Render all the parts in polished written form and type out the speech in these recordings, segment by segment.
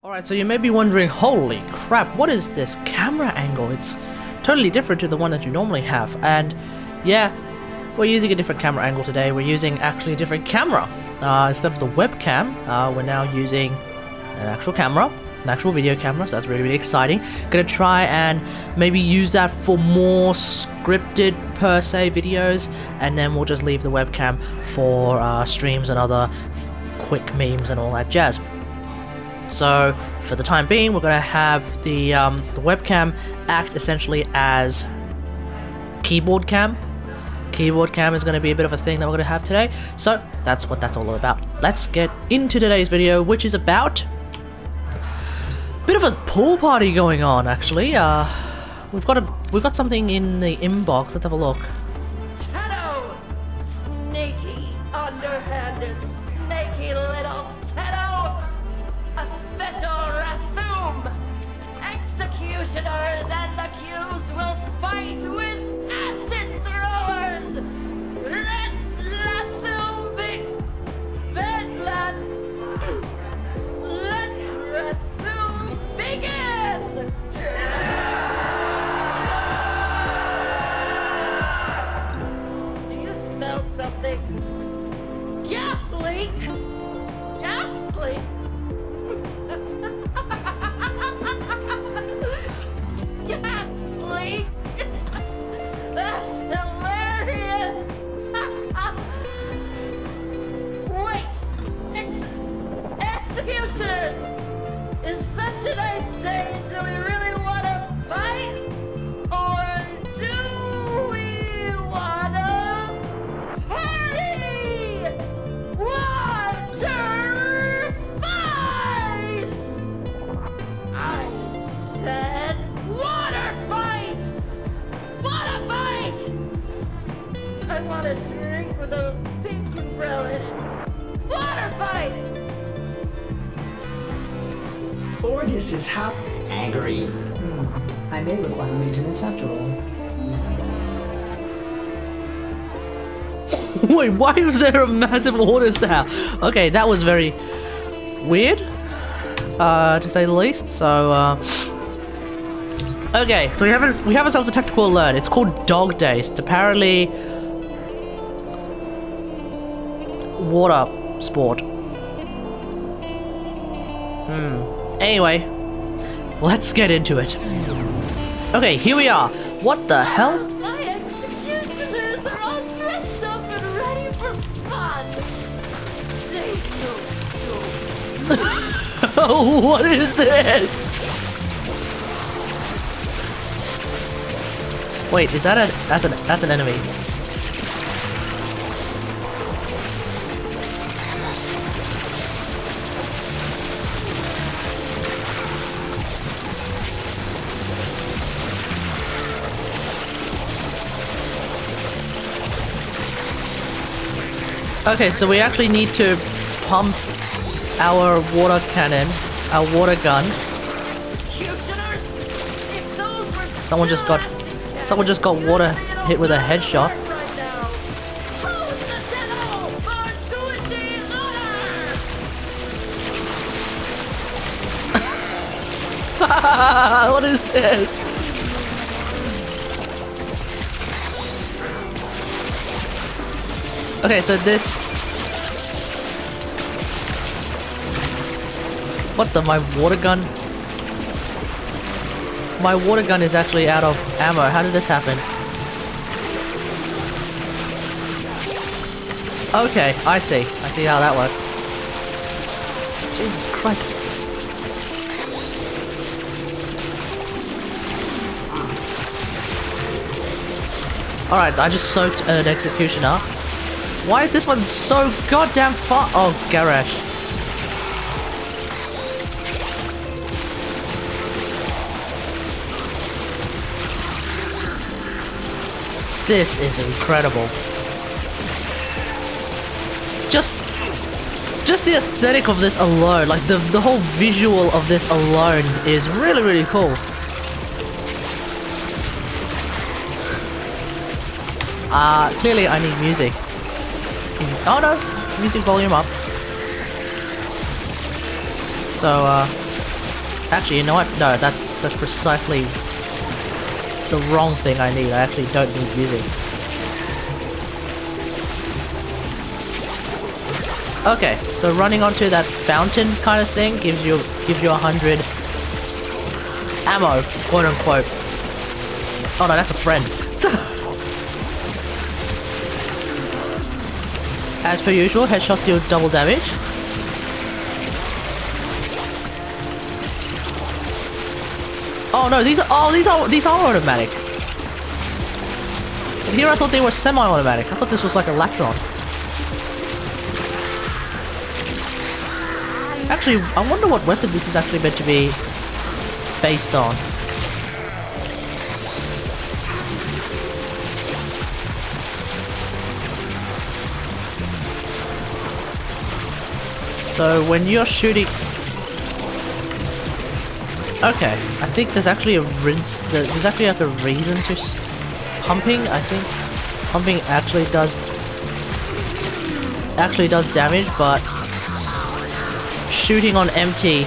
Alright, so you may be wondering, holy crap, what is this camera angle? It's totally different to the one that you normally have, and yeah, we're using a different camera angle today. We're using actually a different camera. Instead of the webcam, we're now using an actual camera, an actual video camera, so that's really exciting. Gonna try and maybe use that for more scripted, per se, videos, and then we'll just leave the webcam for streams and other quick memes and all that jazz. So, for the time being, we're going to have the webcam act essentially as keyboard cam. Keyboard cam is going to be a bit of a thing that we're going to have today. So, that's what that's all about. Let's get into today's video, which is about a bit of a pool party going on, actually. We've got something in the inbox. Let's have a look. Tenno! Sneaky, underhanded, snaky little Tenno! A special Rathum! Executioners and accused will fight with acid throwers! Let Rathum be... Let Rathum begin! Do you smell something? Gas leak! Gas leak! Gas leak! That's hilarious! Wait! Executioners! Is such a nice day until we really want to fight? Or do we want to party? Water fight! I said water fight! Water fight! I want a drink with a pink umbrella in it. Water fight! Ordis is how Angry. I may require maintenance after all. Wait, why was there a massive orders now? Okay, that was very weird, to say the least. So, okay, so we have ourselves a technical alert. It's called Dog Days. It's apparently water sport. Anyway, let's get into it. Okay, here we are. What the hell? My executioners are all dressed up and ready for fun. They know What is this? Wait, is that that's an enemy? Okay, so we actually need to pump our water cannon, our water gun. executioners. If those were Someone just got water hit with a headshot. right now. Close the tunnel for Squidgy Lunar. What is this? Okay, so this... What the... my water gun? My water gun is actually out of ammo. How did this happen? Okay, I see. I see how that works. Jesus Christ. Alright, I just soaked an executioner. Why is this one so goddamn far? Oh, garage. This is incredible. Just the aesthetic of this alone, like the whole visual of this alone is really cool. Clearly I need music. Oh no, music volume up. So, Actually, you know what? No, that's precisely the wrong thing I need. I actually don't need music. Okay, so running onto that fountain kind of thing gives you 100 ammo, quote unquote. Oh no, that's a friend. As per usual, headshots deal double damage. Oh no, these are automatic. And here I thought they were semi-automatic. I thought this was like a Latron. Actually, I wonder what weapon this is actually meant to be based on. So when you're shooting... Okay, I think there's actually a rinse... There's actually like a reason to... Pumping, I think... Pumping actually does damage, but... Shooting on empty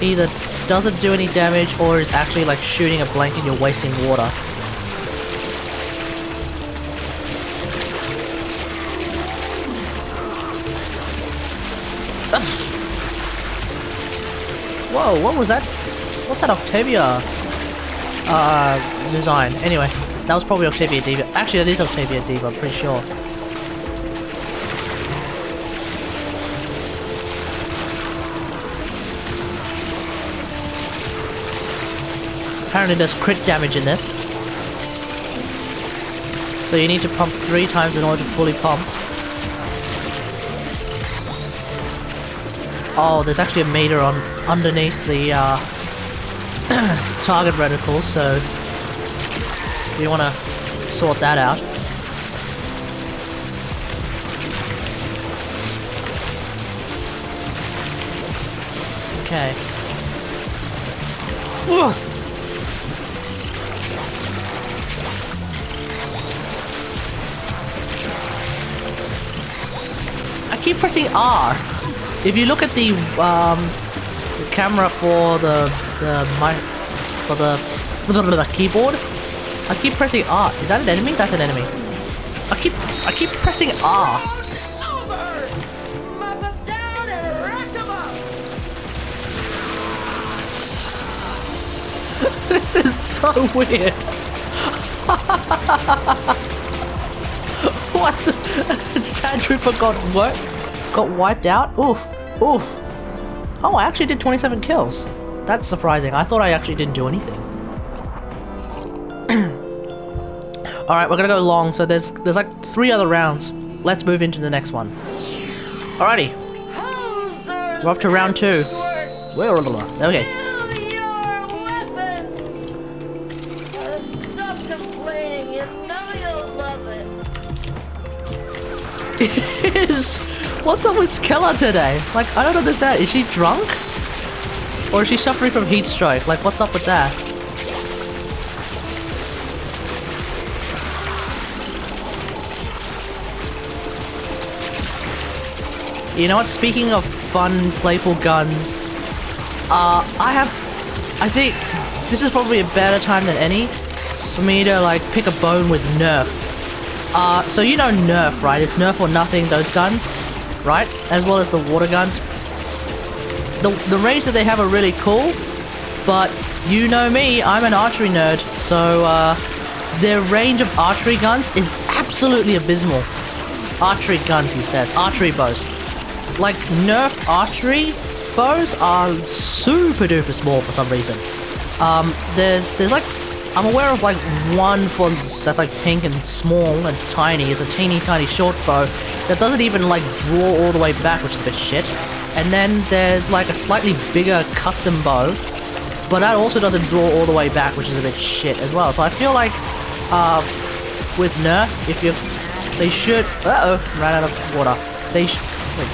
either doesn't do any damage or is actually like shooting a blank and you're wasting water. Whoa, what was that? What's that Octavia design? Anyway, that was probably Octavia Diva. Actually, that is Octavia Diva, I'm pretty sure. Apparently there's crit damage in this. So you need to pump 3 times in order to fully pump. Oh, there's actually a meter on underneath the target reticle, so you want to sort that out. Okay. Ugh. I keep pressing R. If you look at the camera for the keyboard, I keep pressing R. Is that an enemy? That's an enemy. I keep pressing R. Over! Mop 'em down and rack 'em up! This is so weird. What the? Sand Trooper got wiped out? Oof. Oof. Oh, I actually did 27 kills. That's surprising. I thought I actually didn't do anything. Alright, we're gonna go long, so there's like 3 other rounds. Let's move into the next one. Alrighty. We're up to round 2. Okay. Stop complaining, you know you'll love it. What's up with Keller today? Like, I don't understand. Is she drunk? Or is she suffering from heat stroke? Like, what's up with that? You know what? Speaking of fun, playful guns, I think this is probably a better time than any for me to, like, pick a bone with Nerf. So you know Nerf, right? It's Nerf or nothing, those guns, right? As well as the water guns. The range that they have are really cool, but you know me, I'm an archery nerd, so their range of archery guns is absolutely abysmal. Archery guns, he says. Archery bows. Like, Nerf archery bows are super duper small for some reason. There's like, I'm aware of like one that's like pink and small and tiny. It's a teeny tiny short bow that doesn't even like draw all the way back, which is a bit shit. And then there's like a slightly bigger custom bow, but that also doesn't draw all the way back, which is a bit shit as well. So I feel like with Nerf, they should... Uh-oh, ran out of water. Wait,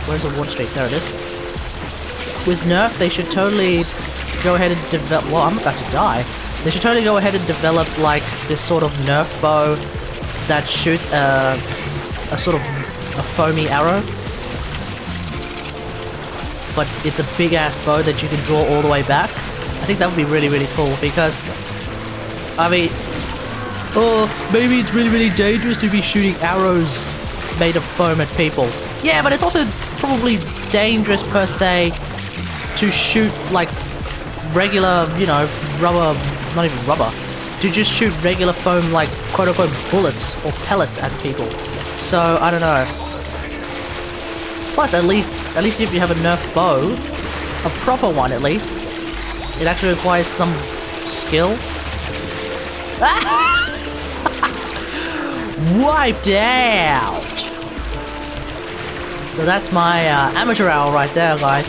where's the water streak? There it is. With Nerf, they should totally go ahead and develop... Well, I'm about to die. They should totally go ahead and develop like this sort of Nerf bow that shoots a sort of a foamy arrow. but it's a big ass bow that you can draw all the way back. I think that would be really, really cool because, I mean, oh, maybe it's really, really dangerous to be shooting arrows made of foam at people. Yeah, but it's also probably dangerous per se to shoot like regular, you know, rubber, not even rubber, to just shoot regular foam like quote-unquote bullets or pellets at people. So, I don't know. Plus, at least if you have a Nerf bow, a proper one at least, it actually requires some skill. Wiped out! So that's my amateur hour right there, guys.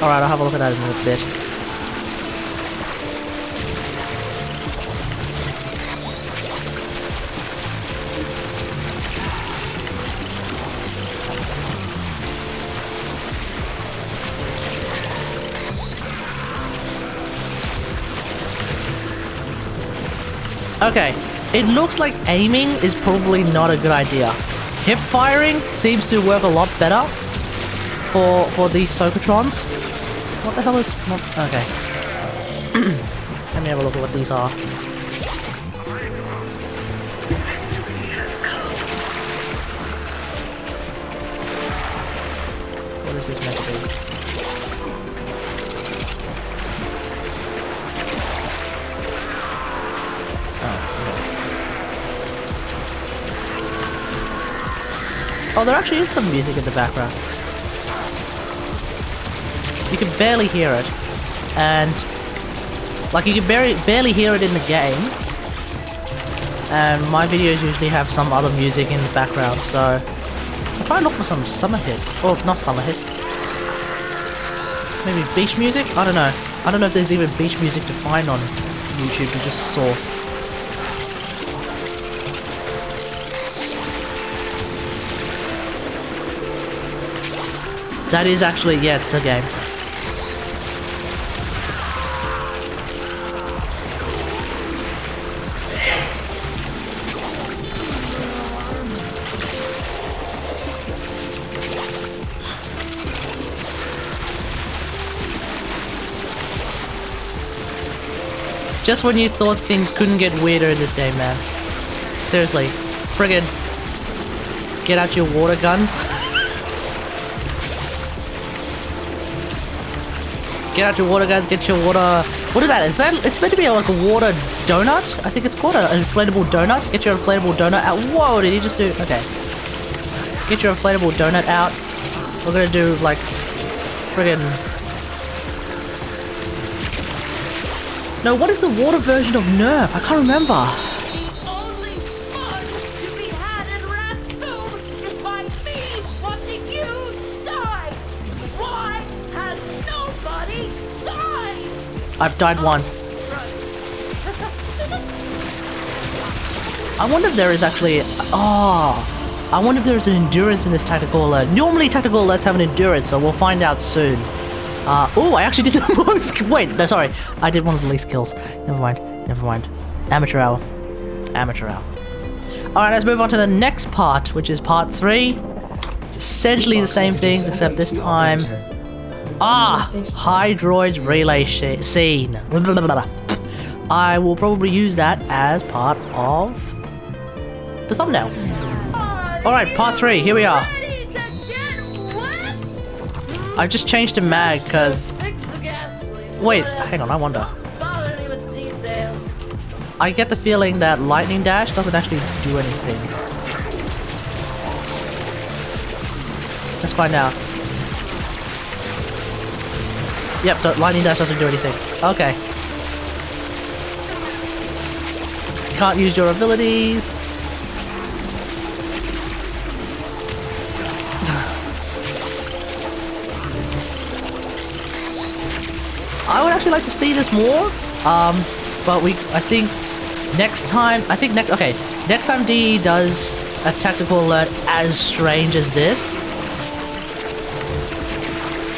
Alright, I'll have a look at that in a bit. Okay, it looks like aiming is probably not a good idea. Hip firing seems to work a lot better for these Socotrons. What the hell is... okay. Let me have a look at what these are. What is this meant to be? Oh, there actually is some music in the background. You can barely hear it, and like you can barely hear it in the game. And my videos usually have some other music in the background, so I'll try and look for some summer hits. Oh, not summer hits. Maybe beach music? I don't know. I don't know if there's even beach music to find on YouTube to just source. That is actually, yeah, it's the game. Just when you thought things couldn't get weirder in this game, man. Seriously. Friggin' get out your water guns. Get out your water guns, get your water... What is that? Is that... It's meant to be like a water donut? I think it's called an inflatable donut. Get your inflatable donut out. Whoa, did he just do... Okay. Get your inflatable donut out. We're gonna do like... Friggin'... No, what is the water version of Nerf? I can't remember. The only fun to be had in Raccoon is by me watching you die. Why has nobody died? I've died once. I wonder if there is actually... Oh, I wonder if there is an endurance in this tactical alert. Normally tactical alerts have an endurance, so we'll find out soon. Oh, I actually did the most... Wait, no, sorry. I did one of the least kills. Never mind. Never mind. Amateur hour. Amateur hour. Alright, let's move on to the next part, which is part 3. It's essentially the same things, except this time... Hydroids relay scene. I will probably use that as part of the thumbnail. Alright, part 3. Here we are. Ready to get wet? I've just changed to mag, because... Fix the gasoline. Wait, hang on, I wonder. Bother me with details. I get the feeling that Lightning Dash doesn't actually do anything. Let's find out. Yep, the Lightning Dash doesn't do anything. Okay. Can't use your abilities. I would actually like to see this more, but I think next time DE does a tactical alert as strange as this,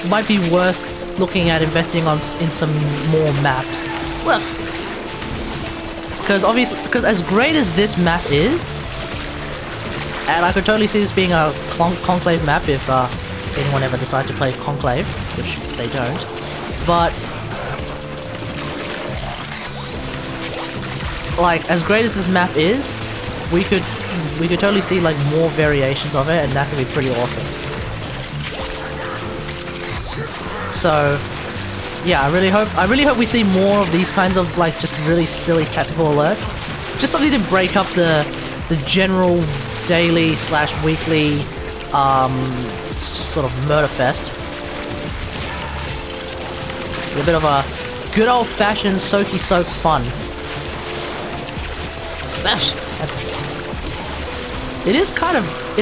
might be worth looking at investing in some more maps. Well, Because obviously, because as great as this map is, and I could totally see this being a Conclave map if anyone ever decides to play Conclave, which they don't. But like, as great as this map is, we could totally see like more variations of it, and that could be pretty awesome. So yeah, I really hope we see more of these kinds of like just really silly tactical alerts. Just something to break up the general daily / weekly sort of murder fest. A bit of a good old-fashioned soaky soak fun. It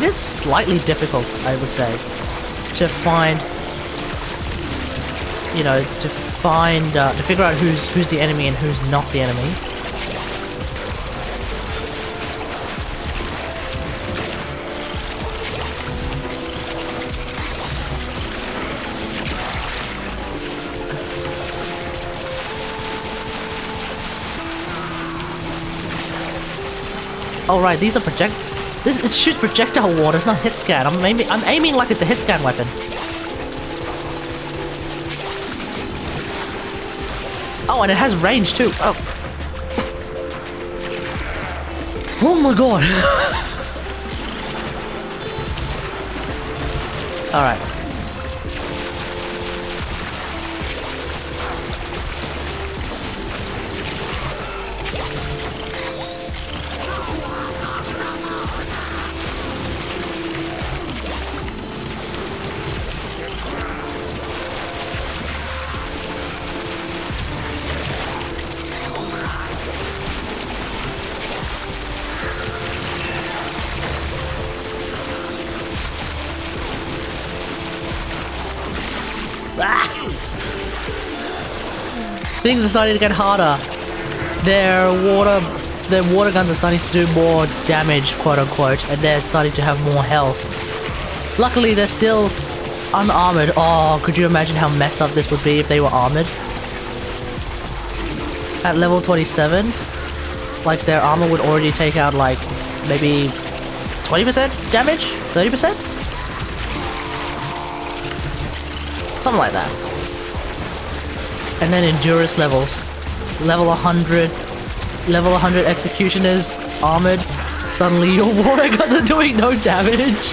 is slightly difficult, I would say, to find, you know, to figure out who's the enemy and who's not the enemy. Oh right, these are it shoots projectile water, it's not hit scan. I'm aiming like it's a hit scan weapon. Oh, and it has range too. Oh. Oh my god. Alright. Things are starting to get harder. Their water guns are starting to do more damage, quote unquote, and they're starting to have more health. Luckily, they're still unarmored. Oh, could you imagine how messed up this would be if they were armored? At level 27, like their armor would already take out like maybe 20% damage? 30%? Something like that. And then endurance levels. Level 100 executioners, armored. Suddenly your water guns are doing no damage.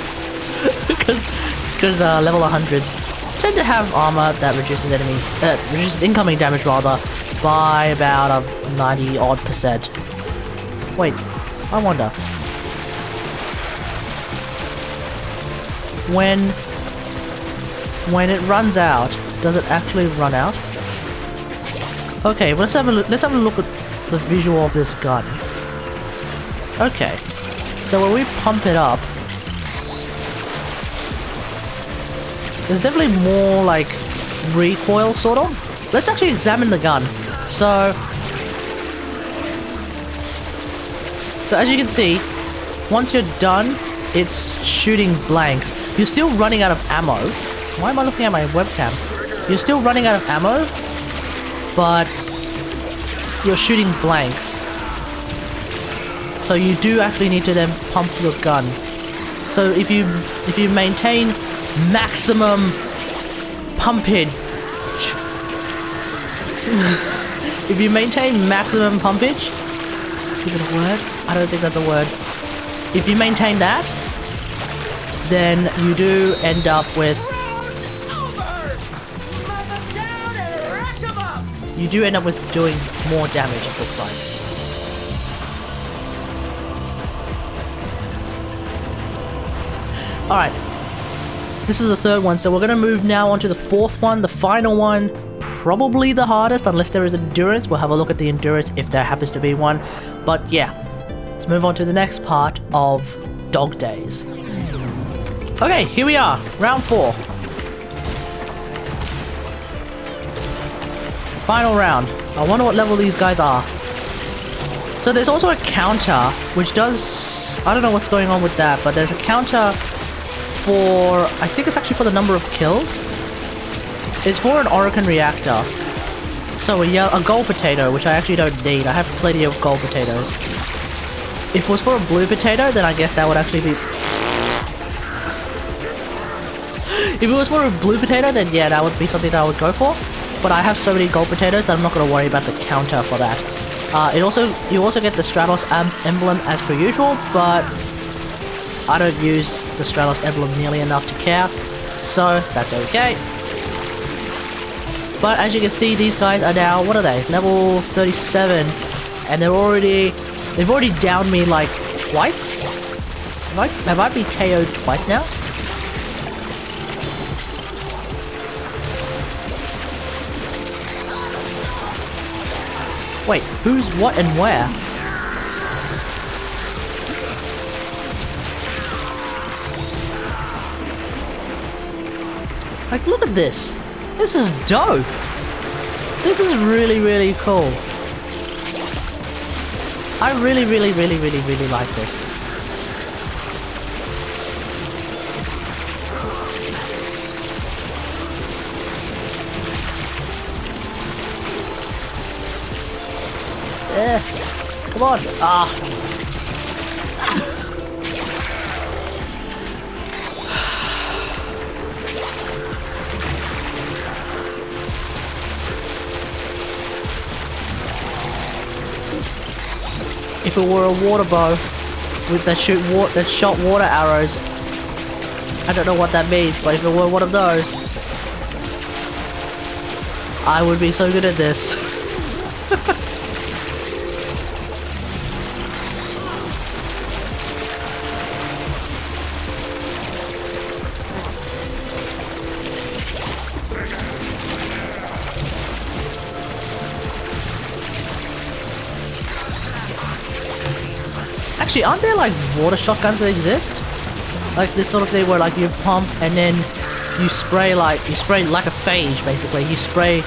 Because level 100s tend to have armor that reduces incoming damage rather by about a 90 odd %. Wait, I wonder. When it runs out, does it actually run out? Okay, well, let's have a look at the visual of this gun. Okay, so when we pump it up, there's definitely more like recoil, sort of. Let's actually examine the gun. So as you can see, once you're done, it's shooting blanks. You're still running out of ammo. Why am I looking at my webcam? You're still running out of ammo, but you're shooting blanks. So you do actually need to then pump your gun. So if you maintain maximum pumpage, if you maintain maximum pumpage, is it a word? I don't think that's a word. If you maintain that, then you do end up with doing more damage, it looks like. Alright. This is the third one, so we're going to move now on to the fourth one, the final one. Probably the hardest, unless there is endurance. We'll have a look at the endurance if there happens to be one. But yeah, let's move on to the next part of Dog Days. Okay, here we are, round 4. Final round. I wonder what level these guys are. So there's also a counter, which does... I don't know what's going on with that, but there's a counter for... I think it's actually for the number of kills. It's for an Orokin reactor. So a gold potato, which I actually don't need. I have plenty of gold potatoes. If it was for a blue potato, then I guess that would actually be... If it was for a blue potato, then yeah, that would be something that I would go for. But I have so many gold potatoes that I'm not going to worry about the counter for that. You also get the Stratos emblem as per usual, but I don't use the Stratos emblem nearly enough to care, so that's okay. But as you can see, these guys are now, what are they? Level 37, and they've already downed me like twice. Have I been KO'd twice now? Wait, who's what and where? Like, look at this. This is dope. This is really, really cool. I really like this. Come on. Ah. If it were a water bow with that shot water arrows, I don't know what that means, but if it were one of those, I would be so good at this. Actually, aren't there like water shotguns that exist? Like this sort of thing where like you pump and then you spray like a phage basically. You spray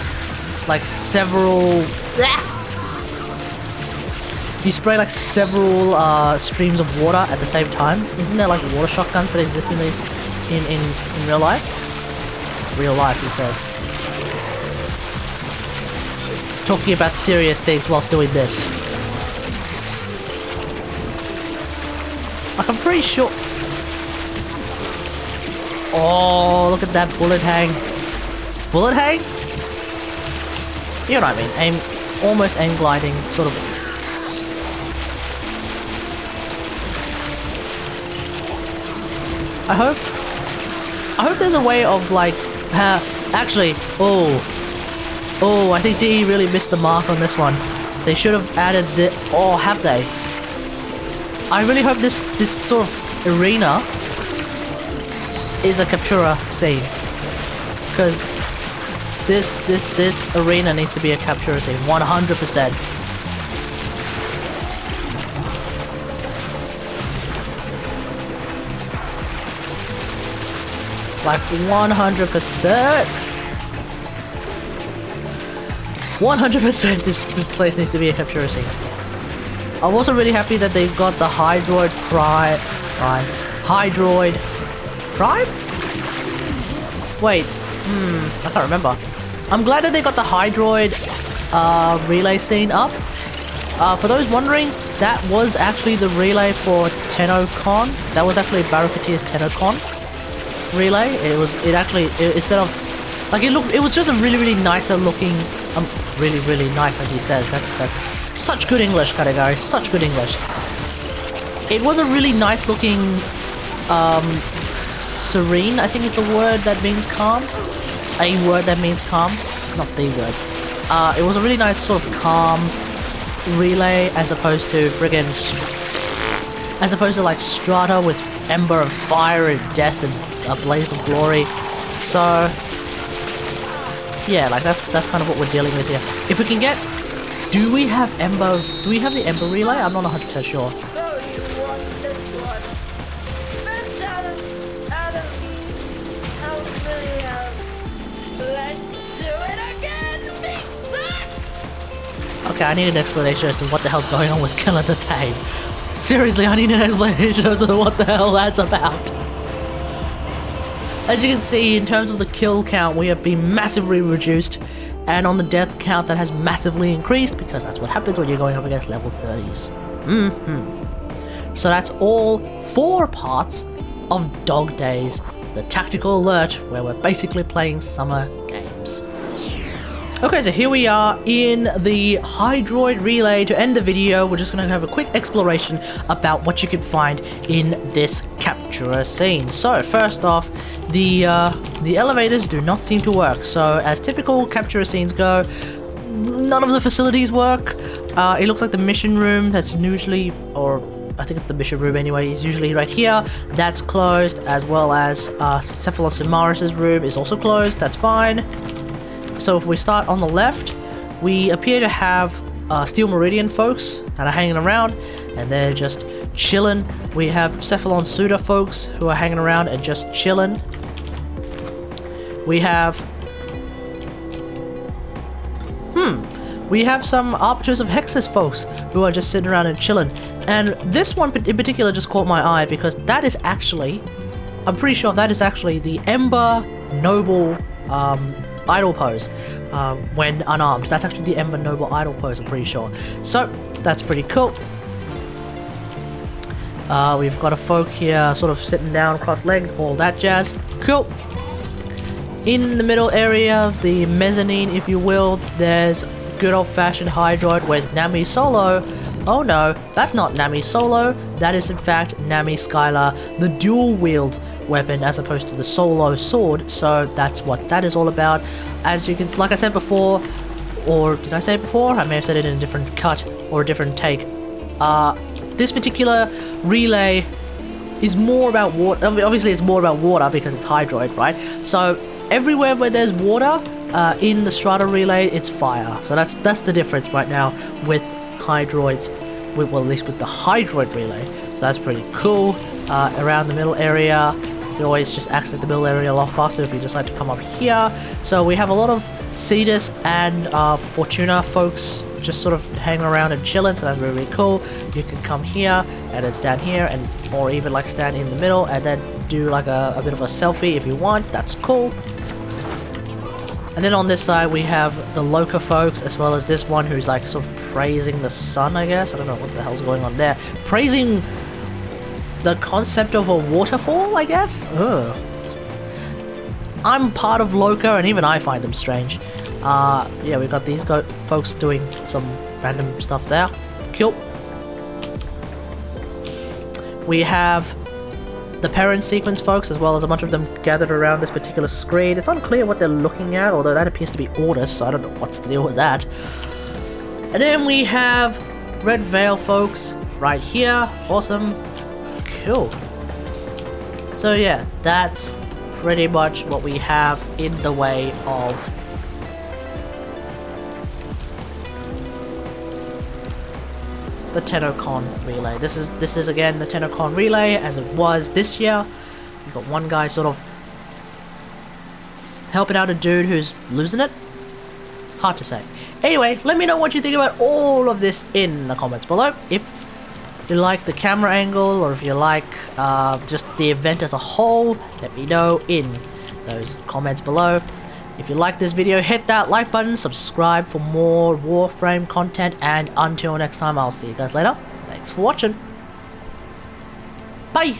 like several streams of water at the same time. Isn't there like water shotguns that exist in real life? Real life, he says. Talking about serious things whilst doing this. Like, I'm pretty sure... Oh, look at that bullet hang. Bullet hang? You know what I mean. Almost aim gliding, sort of. I hope there's a way of like... actually, I think DE really missed the mark on this one. They should have added the... Oh, have they? I really hope this sort of arena is a Captura scene, because this arena needs to be a Captura scene, 100%. Like 100%. 100% this place needs to be a Captura scene. I'm also really happy that they've got the Hydroid Prime. Wait, I can't remember. I'm glad that they got the Hydroid relay scene up. For those wondering, that was actually the relay for TennoCon. That was actually Barracuda's TennoCon relay. Instead of like it was just a really nicer looking, really nice, like he says. That's such good English, Kategari, such good English. It was a really nice looking, serene, I think is the word that means calm. A word that means calm, not the word. It was a really nice sort of calm relay as opposed to like Strata with Ember and Fire and Death and a Blaze of Glory. So, yeah, like that's kind of what we're dealing with here. If we can get... Do we have the Ember relay? I'm not 100% sure. So you want this one? Best out of me. How many let's do it again, big sucks! Okay, I need an explanation as to what the hell's going on with Killer the Tame. Seriously, I need an explanation as to what the hell that's about. As you can see, in terms of the kill count, we have been massively reduced. and on the death count that has massively increased, because that's what happens when you're going up against level 30s. So that's all 4 parts of Dog Days, the tactical alert, where we're basically playing summer games. Okay, so here we are in the Hydroid Relay. To end the video, we're just going to have a quick exploration about what you can find in this capturer scene. So, first off, the elevators do not seem to work. So, as typical capturer scenes go, none of the facilities work. It looks like the mission room that's usually, or I think it's the mission room anyway, is usually right here. That's closed, as well as Cephalon Simaris' room is also closed. That's fine. So if we start on the left, we appear to have Steel Meridian folks that are hanging around, and they're just chilling. We have Cephalon Suda folks who are hanging around and just chilling. We have some Arbiters of Hexus folks who are just sitting around and chilling. And this one in particular just caught my eye because that is actually, I'm pretty sure that is actually the Ember Noble idle pose when unarmed. That's actually the Ember Noble idle pose, I'm pretty sure. So that's pretty cool. We've got a folk here sort of sitting down cross-legged, all that jazz. Cool. In the middle area of the mezzanine, if you will, there's good old-fashioned Hydroid with Nami Solo. Oh no, that's not Nami Solo. That is in fact Nami Skylar, the dual-wield weapon as opposed to the solo sword. So that's what that is all about. As you can, like I said before, or did I say it before? I may have said it in a different cut or a different take. This particular relay is more about water. Obviously it's more about water because it's Hydroid, right? So everywhere where there's water in the Strata relay, it's fire. So that's the difference right now with Hydroids, well, at least with the Hydroid relay. So that's pretty cool. Around the middle area, you can always just access the middle area a lot faster if you decide to come up here. So we have a lot of Cetus and Fortuna folks just sort of hanging around and chilling, so that's really, really cool. You can come here and then stand here, and or even like stand in the middle and then do like a bit of a selfie if you want. That's cool. And then on this side we have the Loka folks, as well as this one who's like sort of praising the sun, I guess. I don't know what the hell's going on there. Praising the concept of a waterfall, I guess? Ugh. I'm part of Loka and even I find them strange. Yeah, we've got these folks doing some random stuff there. Cool. We have the parent sequence folks, as well as a bunch of them gathered around this particular screen. It's unclear what they're looking at, although that appears to be orders, so I don't know what's the deal with that. And then we have Red Veil folks right here. Awesome. Cool. So yeah, that's pretty much what we have in the way of the TennoCon relay. This is again the TennoCon relay as it was this year. You've got one guy sort of helping out a dude who's losing it. It's hard to say. Anyway, let me know what you think about all of this in the comments below. If you like the camera angle, or if you like just the event as a whole, let me know in those comments below. If you like this video, hit that like button, subscribe for more WarFrame content, and until next time, I'll see you guys later. Thanks for watching. Bye!